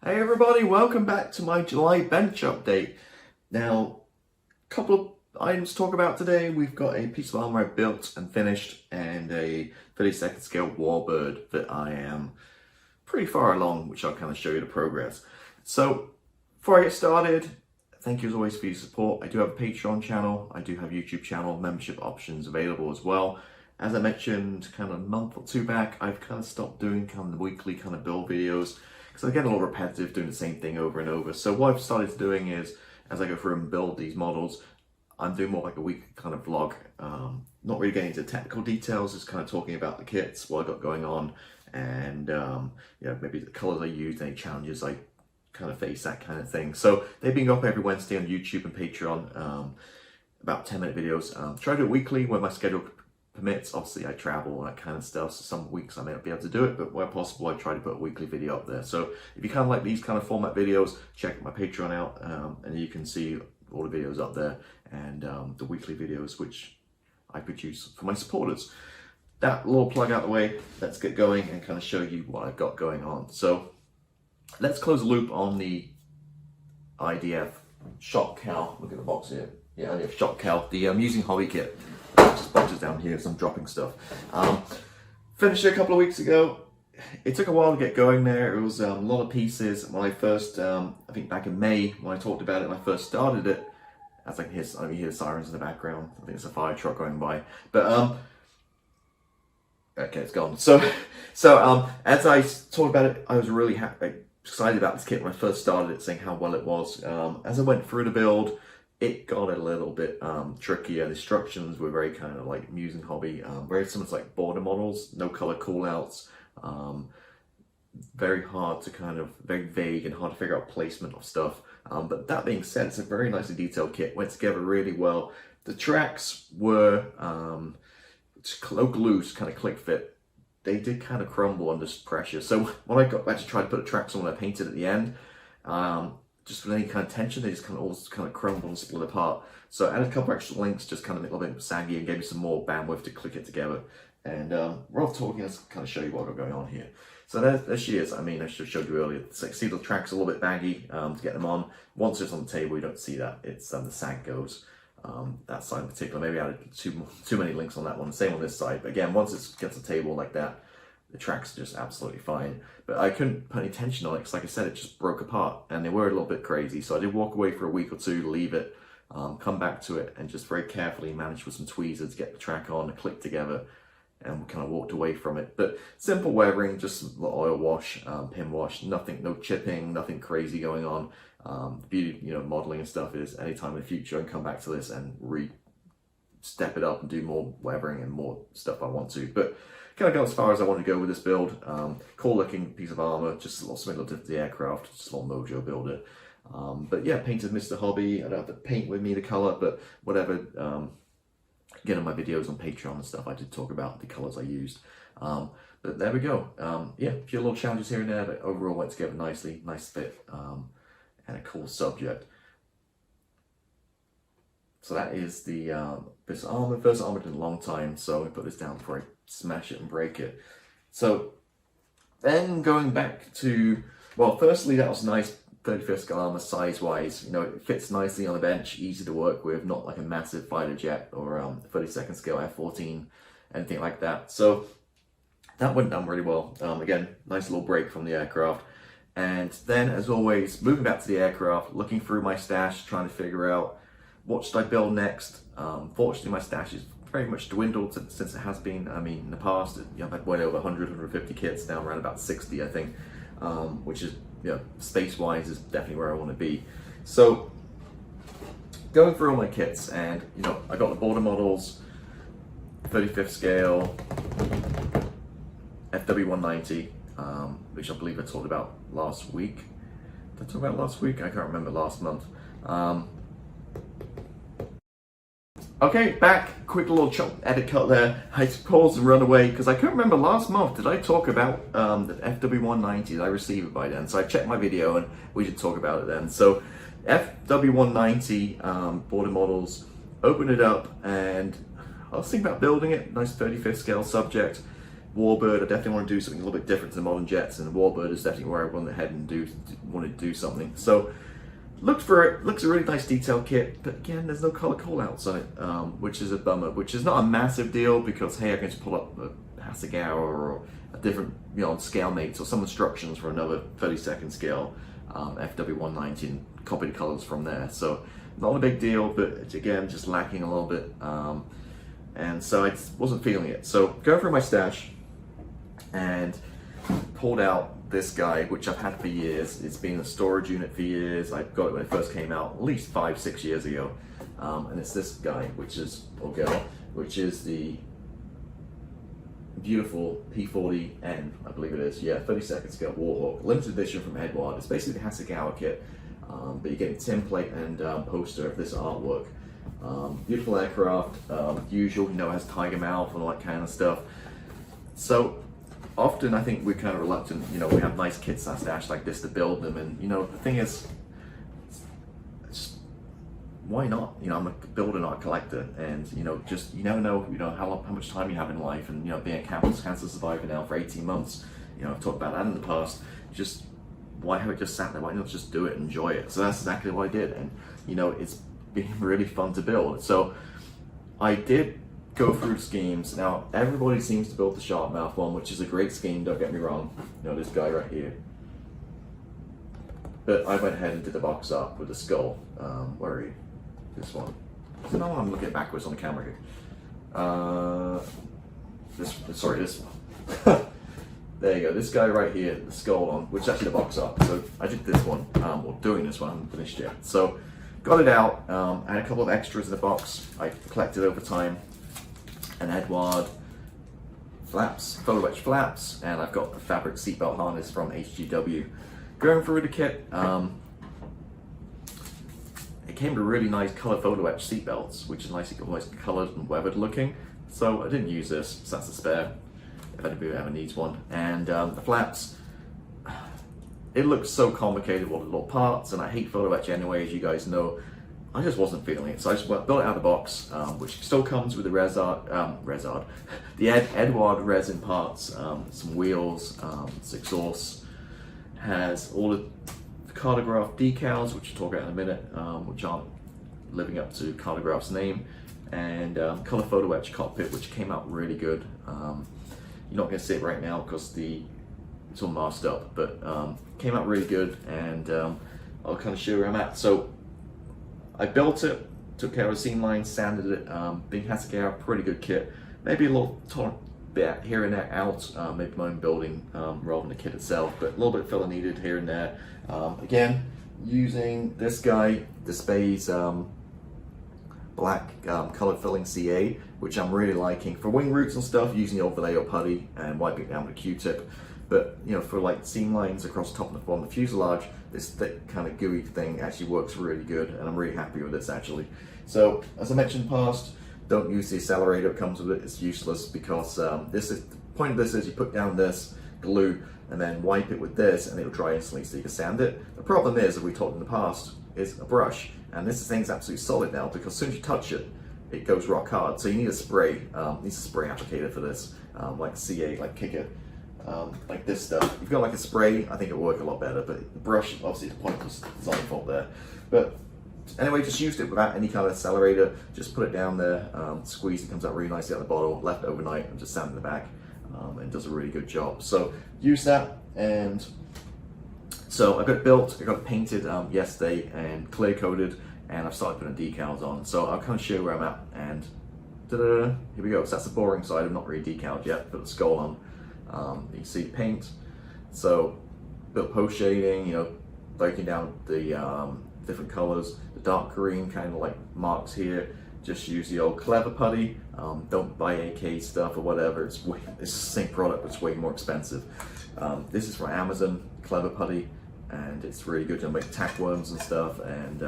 Hey everybody, welcome back to my July bench update. Now, a couple of items to talk about today. We've got a piece of armor I built and finished and a 32nd scale warbird that I am pretty far along, which I'll kind of show you the progress. So, before I get started, thank you as always for your support. I do have a Patreon channel, I do have a YouTube channel, membership options available as well. As I mentioned kind of a month or two back, I've kind of stopped doing kind of the weekly kind of build videos because I get a little repetitive doing the same thing over and over. So what I've started doing is, as I go through and build these models, I'm doing more like a weekly kind of vlog. Not really getting into technical details, just kind of talking about the kits, what I got going on, and maybe the colors I used, any challenges I kind of face, that kind of thing. So they've been up every Wednesday on YouTube and Patreon, about 10-minute videos. Try to do it weekly when my schedule permits. Obviously I travel and that kind of stuff, so some weeks I may not be able to do it, but where possible I try to put a weekly video up there. So if you kind of like these kind of format videos, check my Patreon out, and you can see all the videos up there and the weekly videos which I produce for my supporters. That little plug out the way, let's get going and kind of show you what I've got going on. So let's close the loop on the IDF Shock Cow. Look at the box here. Yeah, IDF Shock Cow, the using hobby kit. Just boxes down here as I'm dropping stuff. Finished it a couple of weeks ago. It took a while to get going there. It was a lot of pieces. When I first, I think back in May, when I talked about it, when I first started it, as I can hear the sirens in the background. I think it's a fire truck going by. But okay, it's gone. So as I talked about it, I was really excited about this kit when I first started it, saying how well it was. As I went through the build, it got a little bit trickier. The instructions were very kind of like Musing Hobby, very similar to like border models, no color callouts, very hard to kind of, very vague and hard to figure out placement of stuff. But that being said, it's a very nicely detailed kit, went together really well. The tracks were loose, kind of click fit. They did kind of crumble under pressure. So when I got back to try to put the tracks on when I painted at the end, just with any kind of tension, they just kind of all kind of crumble and split apart. So I added a couple extra links, just kind of make a little bit saggy and gave me some more bandwidth to click it together. And while talking, let's kind of show you what I've got going on here. So there she is. I mean, I should have showed you earlier. So see the tracks a little bit baggy to get them on. Once it's on the table, you don't see that. It's the sag goes. That side in particular, maybe I added too many links on that one. Same on this side. But again, once it gets to the table like that, the tracks are just absolutely fine. But I couldn't put any tension on it because, like I said, it just broke apart and they were a little bit crazy. So I did walk away for a week or two, leave it, come back to it, and just very carefully manage with some tweezers to get the track on and click together. And we kind of walked away from it. But simple weathering, just some oil wash, pin wash, nothing, no chipping, nothing crazy going on. The beauty, modeling and stuff is anytime in the future I can come back to this and step it up and do more weathering and more stuff I want to. But kind of got as far as I want to go with this build. Cool looking piece of armor, just a little similar to the aircraft, just a little mojo builder. But yeah, painted Mr. Hobby. I don't have to paint with me the color, but whatever. Again, in my videos on Patreon and stuff, I did talk about the colors I used. But there we go. Yeah, a few little challenges here and there, but overall went together nicely, nice fit, and a cool subject. So that is the this armor. First armored in a long time, so I put this down before I smash it and break it. So then going back to, well, firstly that was nice 35th scale armor size wise. It fits nicely on the bench, easy to work with, not like a massive fighter jet or 32nd scale F-14, anything like that. So that went down really well. Again, nice little break from the aircraft. And then, as always, moving back to the aircraft, looking through my stash, trying to figure out what should I build next. Fortunately, my stash is very much dwindled since it has been. I mean, in the past, I've had way over 100, 150 kits, now around about 60, I think, which is, space-wise is definitely where I want to be. So, going through all my kits, and, I got the border models, 35th scale, FW190, which I believe I talked about last week. Did I talk about last week? I can't remember, last month. Okay, back, quick little edit cut there. I paused and run away because I couldn't remember last month, did I talk about the FW190? Did I receive it by then? So I checked my video and we should talk about it then. So FW190 border models, open it up, and I was thinking about building it, nice 35th scale subject. Warbird, I definitely want to do something a little bit different to the modern jets, and the Warbird is definitely where I want to head and wanted to do something. So looked for it. Looks a really nice detailed kit, but again, there's no color callouts on it, which is a bummer. Which is not a massive deal because hey, I can just pull up a Hasegawa or a different, scale mates or some instructions for another 32nd scale FW190 and copy the colors from there. So not a big deal, but it's, again, just lacking a little bit. And so I just wasn't feeling it. So going through my stash and pulled out this guy, which I've had for years. It's been a storage unit for years. I got it when it first came out, at least 5-6 years ago. And it's this guy, or girl, which is the beautiful P40N, I believe it is. Yeah, 32nd scale Warhawk, limited edition from Eduard. It's basically the Hasegawa kit, but you get a template and poster of this artwork. Beautiful aircraft, usual, has tiger mouth and all that kind of stuff. So often I think we're kind of reluctant, we have nice kits in our stash like this to build them, and the thing is, just why not? I'm a builder, not a collector, and just you never know, how much time you have in life, and being a cancer survivor now for 18 months, I've talked about that in the past. Just why have it just sat there? Why not just do it, and enjoy it? So that's exactly what I did, and it's been really fun to build. So I did go through schemes. Now everybody seems to build the sharp mouth one, which is a great scheme, don't get me wrong. This guy right here. But I went ahead and did the box up with the skull. Where are you? This one. So now I'm looking backwards on the camera here. This one. There you go. This guy right here, the skull on, which is actually the box up. So I did this one, or doing this one. I haven't finished yet. So got it out. I had a couple of extras in the box I collected over time. An Eduard flaps, photo wedge flaps, and I've got a fabric seatbelt harness from HGW. Going through the kit, it came with really nice color photo etch seatbelts, which is nicely colored and weathered looking. So I didn't use this, so that's a spare if anybody ever needs one. And the flaps, it looks so complicated with all the little parts, and I hate photo etch anyway, as you guys know. I just wasn't feeling it, so I just built it out of the box, which still comes with the Eduard resin parts, some wheels, exhausts, has all the Cartograph decals, which we'll talk about in a minute, which aren't living up to Cartograph's name, and color photo etch cockpit, which came out really good. You're not going to see it right now because it's all masked up, but came out really good, and I'll kind of show you where I'm at. So I built it, took care of the seam lines, sanded it. Being Hasegawa, pretty good kit. Maybe a little bit here and there out, maybe my own building rather than the kit itself, but a little bit of filler needed here and there. Again, using this guy, the Space black colored filling CA, which I'm really liking. For wing roots and stuff, using the old Vallejo putty and wiping it down with a Q-tip. But for like seam lines across the top and the bottom of the fuselage, this thick kind of gooey thing actually works really good, and I'm really happy with this actually. So as I mentioned in the past, don't use the accelerator that comes with it. It's useless because the point of this is you put down this glue and then wipe it with this, and it'll dry instantly so you can sand it. The problem is, as we talked in the past, is a brush, and this thing's absolutely solid now because as soon as you touch it, it goes rock hard. So you need a spray. Needs a spray applicator for this, like CA, like Kicker. Like this stuff. If you've got like a spray, I think it'll work a lot better, but the brush, obviously the pointless design fault there. But anyway, just used it without any kind of accelerator, just put it down there, squeeze, it comes out really nicely out of the bottle, left it overnight and just sand in the back, and it does a really good job. So use that, and so I got it built, I got it painted yesterday and clear coated, and I've started putting decals on. So I'll kind of show you where I'm at, and here we go. So that's the boring side, I'm not really decaled yet, put the skull on. You can see the paint, so built post shading, breaking down the different colors, the dark green kind of like marks here. Just use the old clever putty. Don't buy AK stuff or whatever. It's the same product, but it's way more expensive. This is from Amazon, clever putty, and it's really good to make tack worms and stuff. And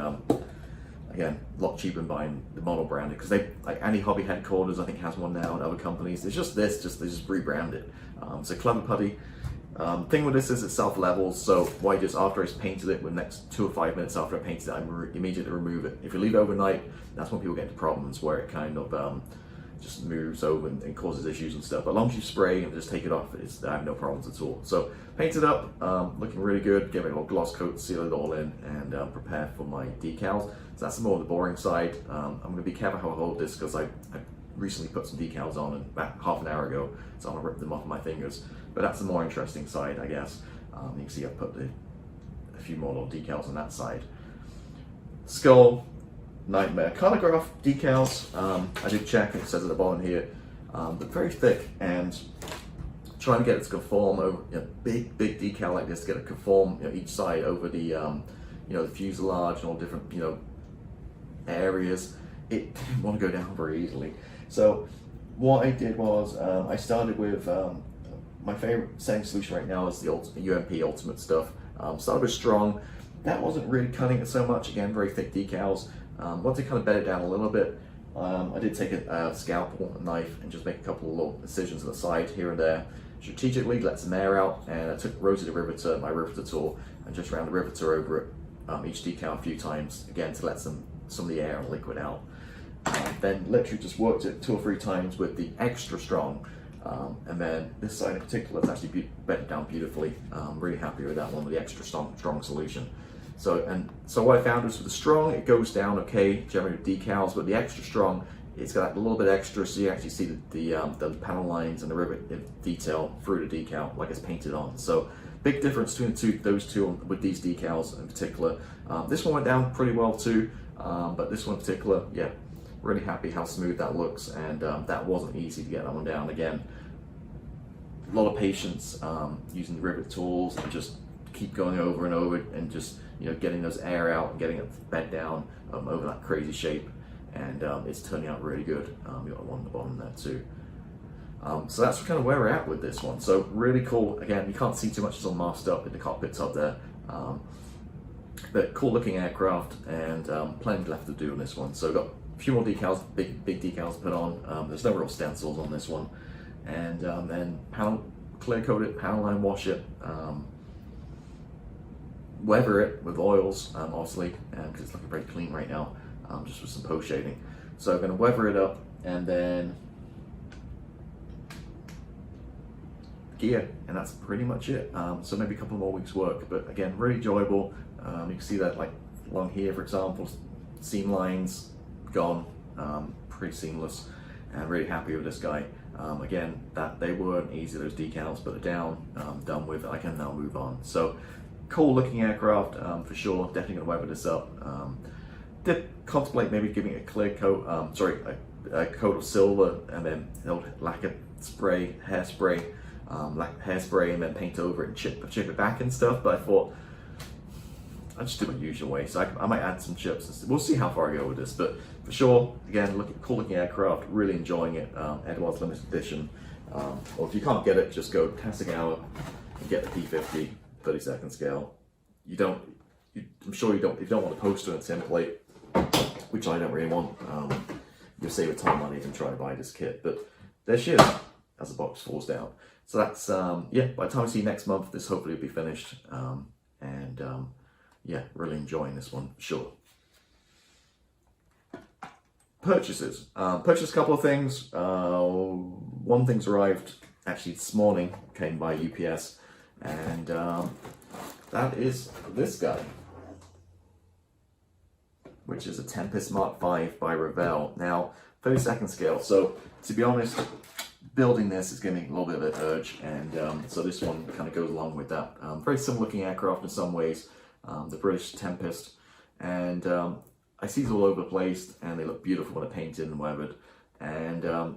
again, a lot cheaper than buying the model branded, because they, like Andy Hobby Headquarters, I think has one now, and other companies. It's just this, they just rebrand it. So clever putty. Thing with this is it self-levels, so why just after I painted it, with the next 2 or 5 minutes after I painted it, I immediately remove it. If you leave it overnight, that's when people get into problems where it kind of just moves over and causes issues and stuff. But as long as you spray and just take it off, I have no problems at all. So painted up, looking really good, give it a little gloss coat, seal it all in, and prepare for my decals. So that's more on the boring side. I'm going to be careful how I hold this because I recently put some decals on about half an hour ago, so I'm going to rip them off my fingers. But that's the more interesting side, I guess. You can see I've put a few more little decals on that side. Skull, Nightmare Chronograph decals. I did check, it says at the bottom here, but very thick, and trying to get it to conform over big decal like this, to get it conform each side over the the fuselage and all different areas. It didn't want to go down very easily. So what I did was I started with my favorite setting solution right now is the UMP Ultimate stuff. Started with strong. That wasn't really cutting it so much. Again, very thick decals. Once I kind of bed it down a little bit, I did take a scalpel, a knife, and just make a couple of little incisions on the side here and there. Strategically let some air out, and I took rotated riveter, my riveter tool, and just ran the riveter over it, each decal a few times, again to let some of the air and liquid out. Then literally just worked it 2 or 3 times with the extra strong, and then this side in particular is actually bedded down beautifully. I'm really happy with that one, with the extra strong solution. So what I found was with the strong, it goes down okay, generally with decals, but the extra strong, it's got a little bit extra, so you actually see the panel lines and the rivet detail through the decal, like it's painted on. So big difference between those two with these decals in particular. This one went down pretty well too, but this one in particular, yeah, really happy how smooth that looks, and that wasn't easy to get that one down. Again, a lot of patience using the rivet tools, and just keep going over and over and just getting those air out and getting it bed down over that crazy shape, and it's turning out really good. You got one on the bottom there too. So that's kind of where we're at with this one. So really cool. Again, you can't see too much, it's all masked up in the cockpits up there. But cool looking aircraft, and plenty left to do on this one. So got a few more decals, big decals to put on. There's no real stencils on this one, and then clear coat it, panel line wash it, weather it with oils, obviously, because it's looking very clean right now, just with some post shading. So I'm going to weather it up, and then gear, and that's pretty much it. So maybe a couple more weeks work, but again, really enjoyable. You can see that like along here, for example, seam lines gone, pretty seamless, and really happy with this guy. Again, that they weren't easy, those decals, but they're down, done with. I can now move on. So cool looking aircraft, for sure. Definitely gonna weather this up. Did contemplate maybe giving it a clear coat, a coat of silver, and then lacquer spray, hairspray, hairspray, and then paint over it and chip it back and stuff. But I thought I'd just do it my usual way, so I might add some chips. We'll see how far I go with this, but for sure, again, cool looking aircraft, really enjoying it. Eduard's limited edition. Or if you can't get it, just go to Hasegawa and get the P50 32nd scale. I'm sure if you don't want a poster and a template, which I don't really want, you'll save a ton of money and try to buy this kit. But there she is, as the box falls down. So that's, yeah, by the time I see you next month, this hopefully will be finished. Yeah, really enjoying this one, for sure. Purchases. Purchased a couple of things. One thing's arrived actually this morning, came by UPS, and that is this guy, which is a Tempest Mark V by Revell. Now, 32nd scale. So to be honest, building this is giving me a little bit of an urge, and so this one kind of goes along with that. Very similar looking aircraft in some ways, the British Tempest, and I see these all over the place, and they look beautiful when they're painted and weathered. And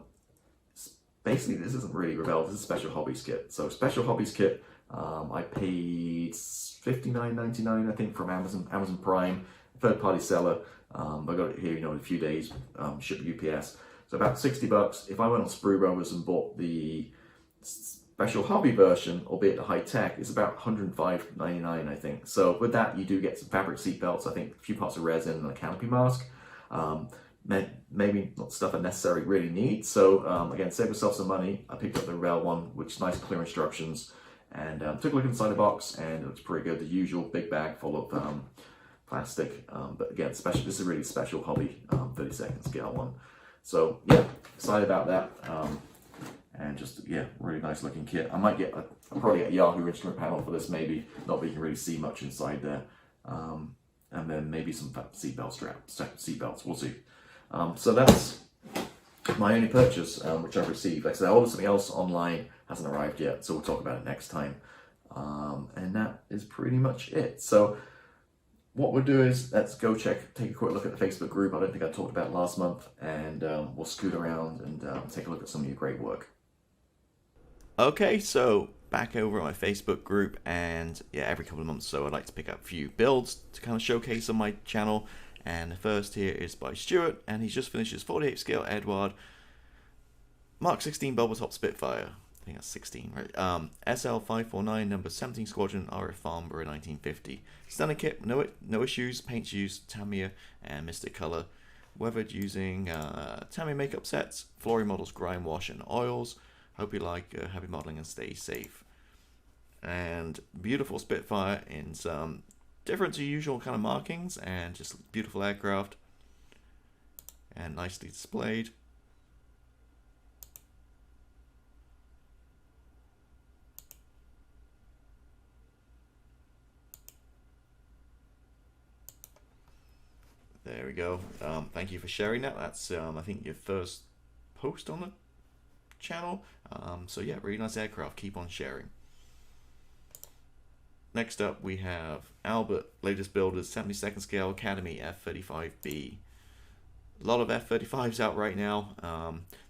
basically, this isn't really Revell, this is a Special Hobbies kit. So Special Hobbies kit, I paid $59.99, I think, from Amazon Prime, third-party seller. I got it here, in a few days, shipped UPS. So about 60 bucks. If I went on Sprue Brothers and bought the Special Hobby version, albeit the high tech, it's about $105.99, I think. So with that, you do get some fabric seat belts, I think a few parts of resin and a canopy mask. Maybe not stuff I necessarily really need. So again, save yourself some money. I picked up the Revell one, which is nice, clear instructions, and took a look inside the box, and it looks pretty good. The usual big bag full of plastic, but again, this is a really Special Hobby 32nd scale one. So yeah, excited about that. And just, yeah, really nice looking kit. I might get, I'll probably get a Yahoo instrument panel for this, maybe. Not that you can really see much inside there. And then maybe some seatbelt straps, seatbelts, we'll see. So that's my only purchase, which I've received. Like I said, I ordered something else online, hasn't arrived yet, so we'll talk about it next time. And that is pretty much it. So what we'll do is, let's go take a quick look at the Facebook group. I don't think I talked about it last month, and we'll scoot around and take a look at some of your great work. Okay, so back over at my Facebook group, and yeah, every couple of months or so I like to pick up a few builds to kind of showcase on my channel. And the first here is by Stuart, and he's just finished his 48 scale Eduard Mark 16 Bubble Top Spitfire. I think that's 16, right? SL549, number 17 Squadron, RF Farnborough 1950. Stunning kit, no issues, paints used, Tamiya and Mystic Color. Weathered using Tamiya makeup sets, flooring models, grime wash and oils. Hope you like happy modeling and stay safe. And beautiful Spitfire in some different to usual kind of markings, and just beautiful aircraft and nicely displayed. There we go. Thank you for sharing that. That's I think your first post on the channel. So yeah, really nice aircraft. Keep on sharing. Next up we have Albert, latest builders, 72nd scale Academy F-35B. A lot of F-35s out right now.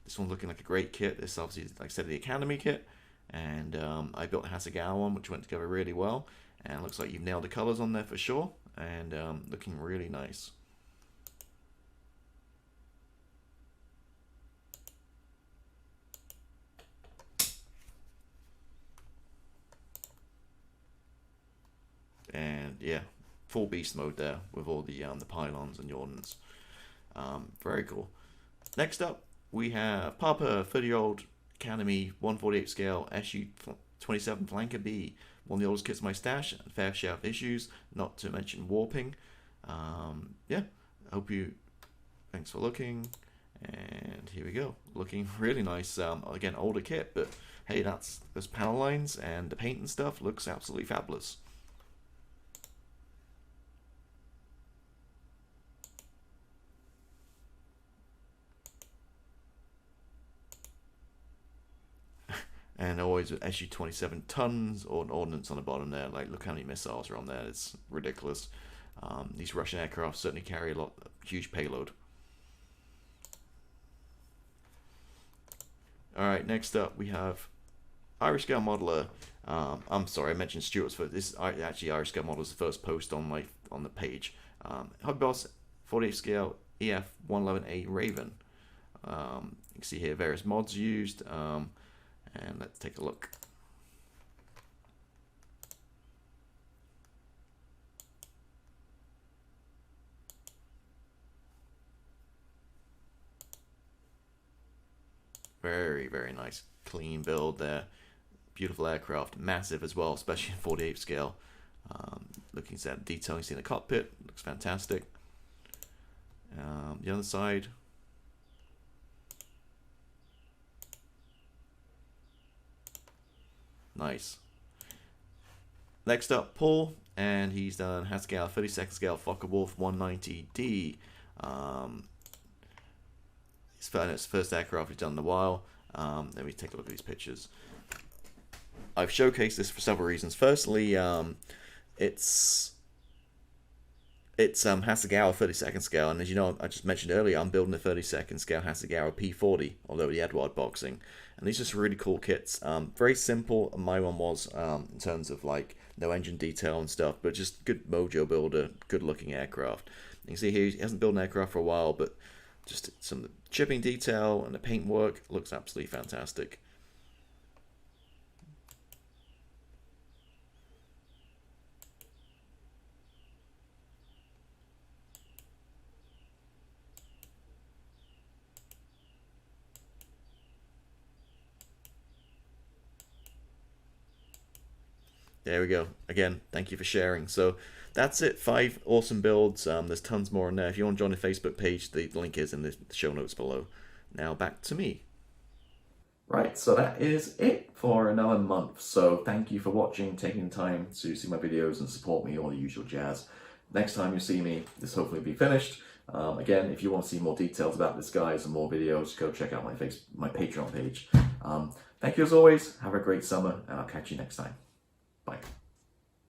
This one's looking like a great kit. This obviously, like I said, the Academy kit. And I built the Hasegawa one, which went together really well. And it looks like you've nailed the colors on there for sure. And looking really nice. And yeah, full beast mode there with all the pylons and the ordnance. Very cool. Next up, we have Papa 30-year-old Academy 148 scale SU-27 Flanker B. One of the oldest kits in my stash, and fair share of issues, not to mention warping. Yeah, hope you. Thanks for looking. And here we go, looking really nice. Again, older kit, but hey, that's those panel lines and the paint and stuff looks absolutely fabulous. And always with SU-27 tons or an ordnance on the bottom there. Like, look how many missiles are on there. It's ridiculous. These Russian aircraft certainly carry a huge payload. Alright, next up we have Irish Scale Modeler. I'm sorry, I mentioned Stuart's first. This is actually Irish Scale Modeler's first post on the page. Hobby Boss 48 scale EF 111A Raven. You can see here various mods used. And let's take a look. Very, very nice, clean build there. Beautiful aircraft, massive as well, especially in 48 scale. Looking at that detail you see in the cockpit, looks fantastic. The other side. Nice. Next up, Paul, and he's done Hasegawa 32nd scale Focke-Wulf 190D. It's first aircraft he's done in a while. Let me take a look at these pictures. I've showcased this for several reasons. Firstly, it's Hasegawa 32nd scale, and as you know, I just mentioned earlier, I'm building a 32nd scale Hasegawa P40, although the Eduard boxing, and these are just really cool kits. Very simple, my one was, in terms of like no engine detail and stuff, but just good mojo builder, good looking aircraft. You can see here he hasn't built an aircraft for a while, but just some chipping detail and the paint work looks absolutely fantastic. There we go. Again, thank you for sharing. So that's it. 5 awesome builds. There's tons more in there. If you want to join the Facebook page, the link is in the show notes below. Now back to me. Right, so that is it for another month. So thank you for watching, taking time to see my videos and support me, all the usual jazz. Next time you see me, this hopefully will be finished. Again, if you want to see more details about this, guys, and more videos, go check out my Patreon page. Thank you as always. Have a great summer, and I'll catch you next time.